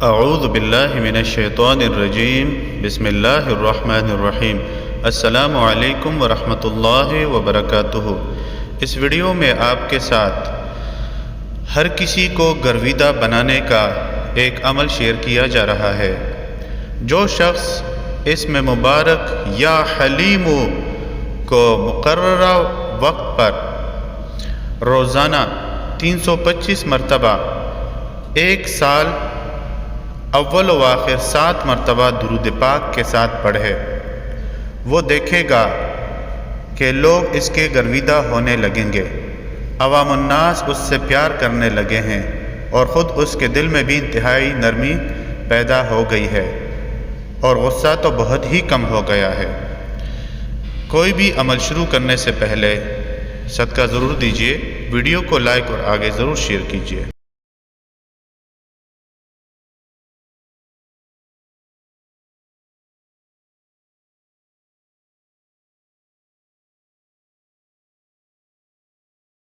اعوذ باللہ من الشیطان الرجیم بسم اللہ الرحمن الرحیم۔ السلام علیکم ورحمۃ اللہ وبرکاتہ۔ اس ویڈیو میں آپ کے ساتھ ہر کسی کو گرویدہ بنانے کا ایک عمل شیئر کیا جا رہا ہے۔ جو شخص اسم مبارک یا حلیم کو مقررہ وقت پر روزانہ 325 مرتبہ ایک سال اول و آخر 7 مرتبہ درود پاک کے ساتھ پڑھے، وہ دیکھے گا کہ لوگ اس کے گرویدہ ہونے لگیں گے، عوام الناس اس سے پیار کرنے لگے ہیں اور خود اس کے دل میں بھی انتہائی نرمی پیدا ہو گئی ہے اور غصہ تو بہت ہی کم ہو گیا ہے۔ کوئی بھی عمل شروع کرنے سے پہلے صدقہ ضرور دیجیے، ویڈیو کو لائک اور آگے ضرور شیئر کیجیے۔